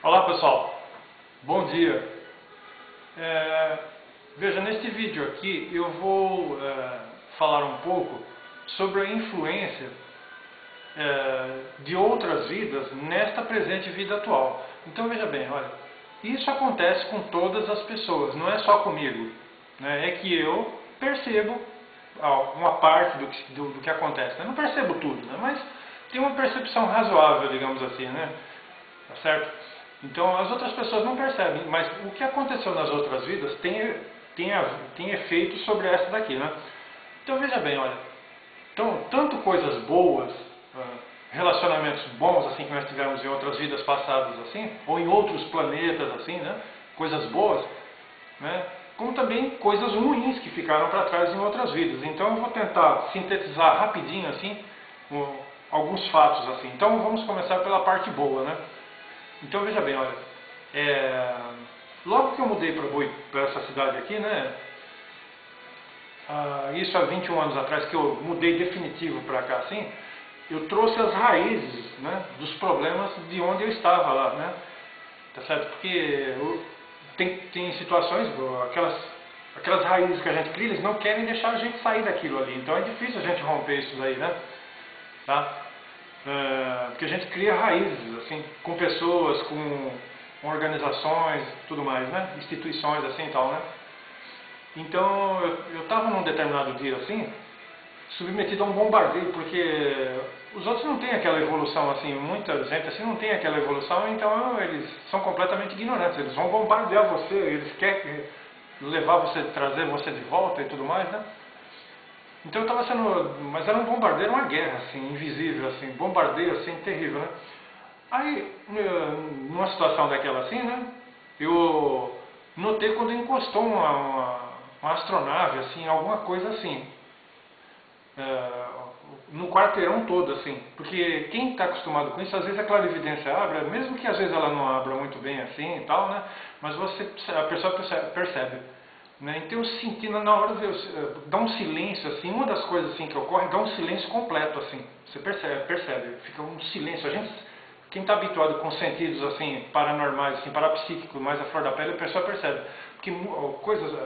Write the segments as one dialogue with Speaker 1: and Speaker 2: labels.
Speaker 1: Olá pessoal, bom dia. Veja, neste vídeo aqui eu vou falar um pouco sobre a influência de outras vidas nesta presente vida atual. Então veja bem, olha, isso acontece com todas as pessoas, não é só comigo, né? É que eu percebo uma parte do que acontece, né? Não percebo tudo, né? Mas tem uma percepção razoável, digamos assim, né? Tá certo? Então as outras pessoas não percebem, mas o que aconteceu nas outras vidas tem efeito sobre essa daqui, né? Então veja bem, olha, então, tanto coisas boas, relacionamentos bons assim que nós tivemos em outras vidas passadas assim, ou em outros planetas assim, né? Coisas boas, né? Como também coisas ruins que ficaram para trás em outras vidas. Então eu vou tentar sintetizar rapidinho assim alguns fatos assim. Então vamos começar pela parte boa, né? Então veja bem, olha, logo que eu mudei para essa cidade aqui, né, isso há 21 anos atrás, que eu mudei definitivo para cá, assim, eu trouxe as raízes, né, dos problemas de onde eu estava lá, né, tá certo? Porque tem situações, aquelas raízes que a gente cria, eles não querem deixar a gente sair daquilo ali, então é difícil a gente romper isso daí, né, tá? Porque a gente cria raízes, assim, com pessoas, com organizações, tudo mais, né? Instituições, assim e tal, né? Então, eu estava num determinado dia, assim, submetido a um bombardeio, porque os outros não têm aquela evolução, assim, muita gente, assim, não tem aquela evolução, então eles são completamente ignorantes, eles vão bombardear você, eles querem levar você, trazer você de volta e tudo mais, né? Então eu estava sendo, mas era um bombardeio, uma guerra, assim, invisível, assim, bombardeio, assim, terrível, né? Aí, numa situação daquela assim, né, eu notei quando encostou uma astronave, assim, alguma coisa assim, no quarteirão todo, assim, porque quem está acostumado com isso, às vezes a clarividência abre, mesmo que às vezes ela não abra muito bem assim e tal, né, mas a pessoa percebe. Né? Então eu senti na hora de dar um silêncio, assim, uma das coisas assim que ocorre, dá um silêncio completo, assim, você percebe, fica um silêncio. Quem está habituado com sentidos assim paranormais, assim, parapsíquicos, mais a flor da pele, a pessoa percebe, porque coisas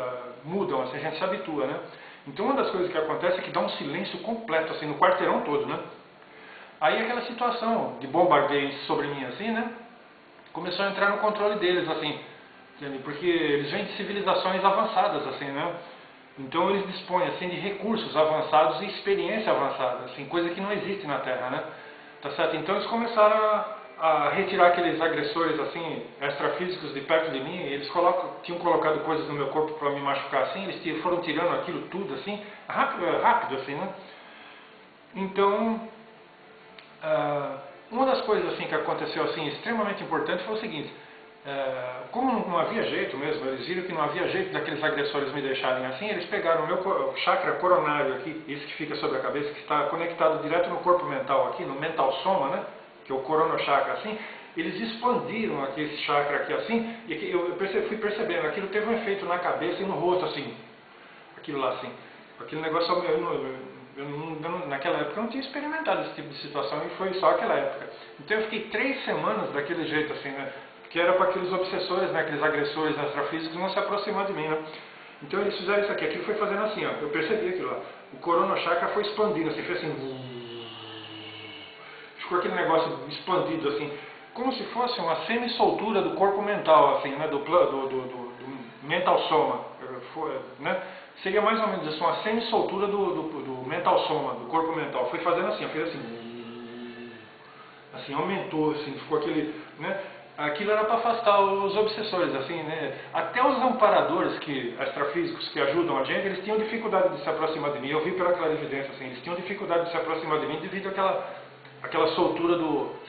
Speaker 1: mudam, assim, a gente se habitua, né? Então uma das coisas que acontece é que dá um silêncio completo, assim, no quarteirão todo, né? Aí aquela situação de bombardeio sobre mim, assim, né? Começou a entrar no controle deles, assim, porque eles vêm de civilizações avançadas, assim, né? Então eles dispõem, assim, de recursos avançados e experiência avançada, assim, coisa que não existe na Terra, né? Tá certo? Então eles começaram a retirar aqueles agressores, assim, extrafísicos de perto de mim, eles tinham colocado coisas no meu corpo para me machucar, assim, eles foram tirando aquilo tudo, assim, rápido assim, né? Então, uma das coisas assim que aconteceu assim extremamente importante foi o seguinte: como não havia jeito mesmo, eles viram que não havia jeito daqueles agressores me deixarem assim, eles pegaram o meu chakra coronário aqui, esse que fica sobre a cabeça, que está conectado direto no corpo mental aqui, no mental soma, né, que é o corona chakra assim, eles expandiram aqui esse chakra aqui assim, e aqui eu fui percebendo, aquilo teve um efeito na cabeça e no rosto assim, aquilo lá assim, aquele negócio naquela época eu não tinha experimentado esse tipo de situação e foi só aquela época. Então eu fiquei 3 semanas daquele jeito assim, né? Que era para aqueles obsessores, né? Aqueles agressores extrafísicos não se aproximar de mim, né? Então eles fizeram isso aqui, aquilo foi fazendo assim, ó. Eu percebi aquilo lá. O corona chakra foi expandindo, assim, fez assim. Ficou aquele negócio expandido assim, como se fosse uma semi-soltura do corpo mental, assim, né? Do mental soma, né? Seria mais ou menos isso, uma semi-soltura do mental soma, do corpo mental. Foi fazendo assim, fez assim, aumentou, assim, ficou aquele, né? Aquilo era para afastar os obsessores, assim, né? Até os amparadores extrafísicos que ajudam a gente, eles tinham dificuldade de se aproximar de mim. Eu vi pela clarividência, assim, eles tinham dificuldade de se aproximar de mim devido àquela soltura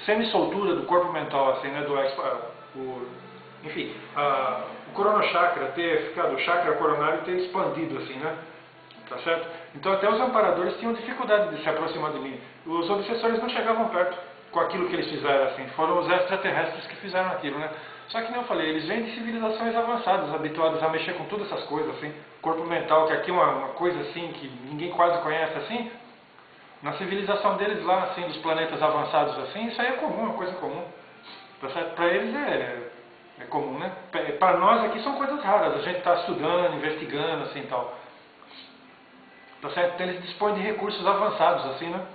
Speaker 1: semi-soltura do corpo mental, assim, né? Enfim, o coronochakra o chakra coronário ter expandido, assim, né? Tá certo? Então até os amparadores tinham dificuldade de se aproximar de mim. Os obsessores não chegavam perto com aquilo que eles fizeram, assim. Foram os extraterrestres que fizeram aquilo, né? Só que, nem eu falei, eles vêm de civilizações avançadas, habituados a mexer com todas essas coisas, assim. Corpo mental, que aqui é uma coisa, assim, que ninguém quase conhece, assim. Na civilização deles lá, assim, dos planetas avançados, assim, isso aí é comum, é uma coisa comum. Tá certo? Para eles é comum, né? Para nós aqui são coisas raras, a gente está estudando, investigando, assim e tal. Tá certo? Então eles dispõem de recursos avançados, assim, né?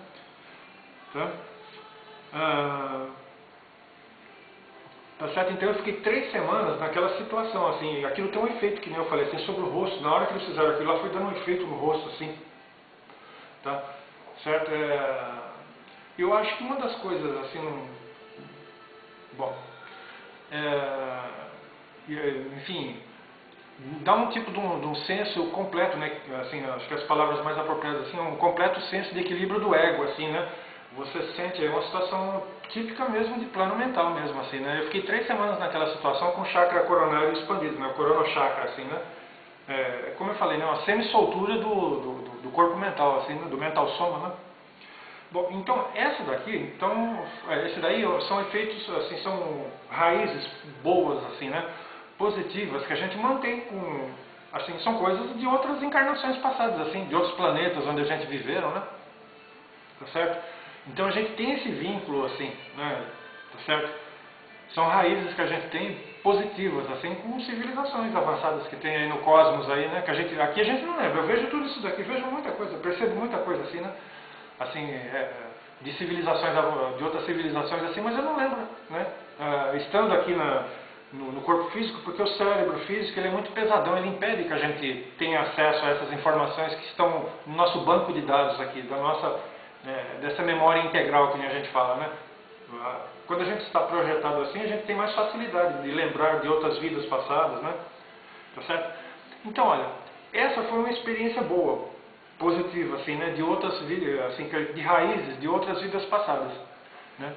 Speaker 1: Tá? Tá certo? Então eu fiquei 3 semanas naquela situação, assim, aquilo tem um efeito, que nem eu falei, assim, sobre o rosto. Na hora que eles fizeram aquilo lá, foi dando um efeito no rosto, assim. Tá? Certo? Eu acho que uma das coisas, assim, bom, enfim, dá um tipo de um senso completo, né? Assim, acho que as palavras mais apropriadas assim, um completo senso de equilíbrio do ego, assim, né? Você sente uma situação típica mesmo de plano mental mesmo, assim, né? Eu fiquei 3 semanas naquela situação com o chakra coronário expandido, né? O coronochakra, assim, né? Como eu falei, né? Uma semi-soltura do corpo mental, assim, né? Do mental soma, né? Bom, então essa daqui, esse daí são efeitos, assim, são raízes boas, assim, né? Positivas que a gente mantém com, assim, são coisas de outras encarnações passadas, assim, de outros planetas onde a gente viveram, né? Tá certo? Então a gente tem esse vínculo, assim, né? Tá certo? São raízes que a gente tem positivas, assim, com civilizações avançadas que tem aí no cosmos aí, né? Que aqui a gente não lembra. Eu vejo tudo isso daqui, vejo muita coisa, percebo muita coisa assim, né? Assim, de civilizações, de outras civilizações assim, mas eu não lembro, né? Estando aqui no corpo físico, porque o cérebro físico ele é muito pesadão, ele impede que a gente tenha acesso a essas informações que estão no nosso banco de dados aqui, dessa memória integral que a gente fala, né? Quando a gente está projetado assim, a gente tem mais facilidade de lembrar de outras vidas passadas, né? Tá certo? Então, olha, essa foi uma experiência boa, positiva, assim, né? De outras vidas, assim, de raízes de outras vidas passadas, né?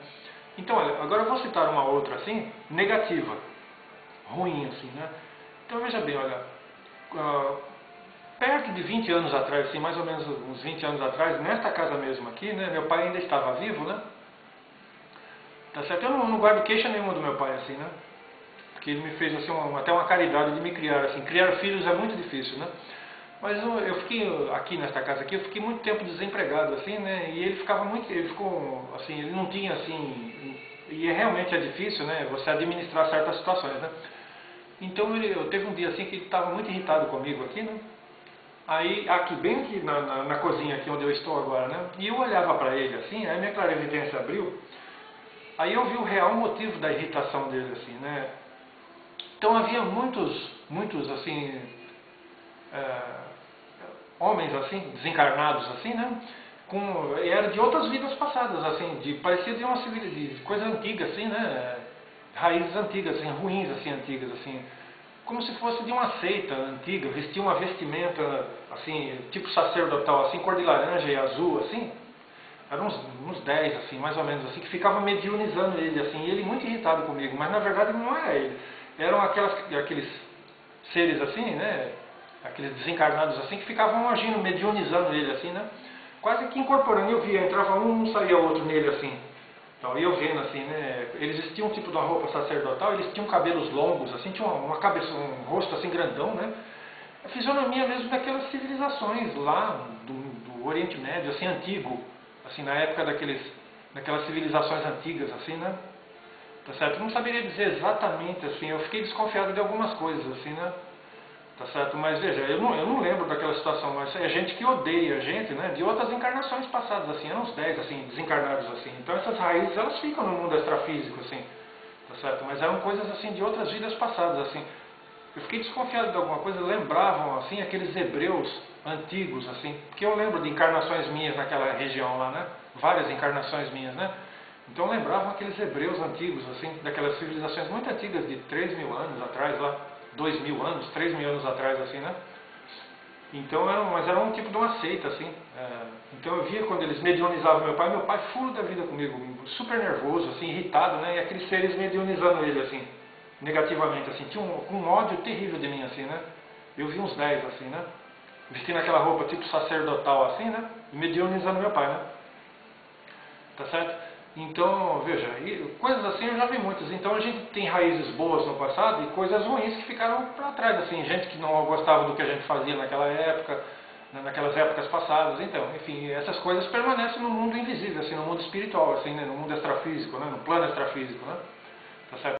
Speaker 1: Então, olha, agora eu vou citar uma outra, assim, negativa, ruim, assim, né? Então, veja bem, olha, perto de 20 anos atrás, assim, mais ou menos uns 20 anos atrás, nesta casa mesmo aqui, né? Meu pai ainda estava vivo, né? Tá certo? Eu não guardo queixa nenhuma do meu pai, assim, né? Porque ele me fez, assim, até uma caridade de me criar, assim. Criar filhos é muito difícil, né? Mas eu fiquei, aqui nesta casa aqui, eu fiquei muito tempo desempregado, assim, né? E ele ficou, assim, ele não tinha, assim... E realmente é difícil, né? Você administrar certas situações, né? Então, teve um dia, assim, que ele estava muito irritado comigo aqui, né? Aí, bem aqui na cozinha aqui onde eu estou agora, né? E eu olhava para ele, assim, aí minha clarividência abriu. Aí eu vi o real motivo da irritação dele, assim, né? Então havia muitos assim, homens assim, desencarnados, assim, né? Era de outras vidas passadas, assim, parecia de uma civilização, de coisa antiga, assim, né? Raízes antigas, assim, ruins, assim, antigas, assim, como se fosse de uma seita antiga, vestia uma vestimenta, assim, tipo sacerdotal, assim, cor de laranja e azul, assim. Eram uns 10, assim, mais ou menos, assim, que ficavam mediunizando ele, assim, e ele muito irritado comigo, mas na verdade não era ele. Eram aqueles seres assim, né, aqueles desencarnados assim, que ficavam agindo, mediunizando ele, assim, né, quase que incorporando. Eu via, entrava um saía outro nele, assim. Então, eu vendo, assim, né, eles vestiam um tipo de uma roupa sacerdotal, eles tinham cabelos longos, assim, tinham uma cabeça, um rosto, assim, grandão, né, a fisionomia mesmo daquelas civilizações lá do Oriente Médio, assim, antigo, assim, na época daquelas civilizações antigas, assim, né? Tá certo? Eu não saberia dizer exatamente, assim, eu fiquei desconfiado de algumas coisas, assim, né? Tá certo? Mas veja, eu não lembro daquela situação, mas é gente que odeia a gente, né? De outras encarnações passadas, assim, eram uns 10, assim, desencarnados, assim. Então essas raízes, elas ficam no mundo extrafísico, assim, tá certo? Mas eram coisas, assim, de outras vidas passadas, assim. Eu fiquei desconfiado de alguma coisa, lembravam, assim, aqueles hebreus antigos, assim, porque eu lembro de encarnações minhas naquela região lá, né? Várias encarnações minhas, né? Então lembravam aqueles hebreus antigos, assim, daquelas civilizações muito antigas, de 3.000 anos atrás, lá, 2.000 anos, 3.000 anos atrás, assim, né? Então, mas era um tipo de uma seita, assim. Então eu via quando eles medionizavam meu pai furo da vida comigo, super nervoso, assim, irritado, né? E aqueles seres mediunizando ele, assim, negativamente, assim, tinha um ódio terrível de mim, assim, né? Eu vi uns 10, assim, né? Vestindo aquela roupa tipo sacerdotal, assim, né? E mediunizando meu pai, né? Tá certo? Então, veja, coisas assim eu já vi muitas. Então a gente tem raízes boas no passado e coisas ruins que ficaram para trás, assim, gente que não gostava do que a gente fazia naquela época, né, naquelas épocas passadas. Então, enfim, essas coisas permanecem no mundo invisível, assim, no mundo espiritual, assim, né, no mundo extrafísico, né, no plano extrafísico, né? tá certo?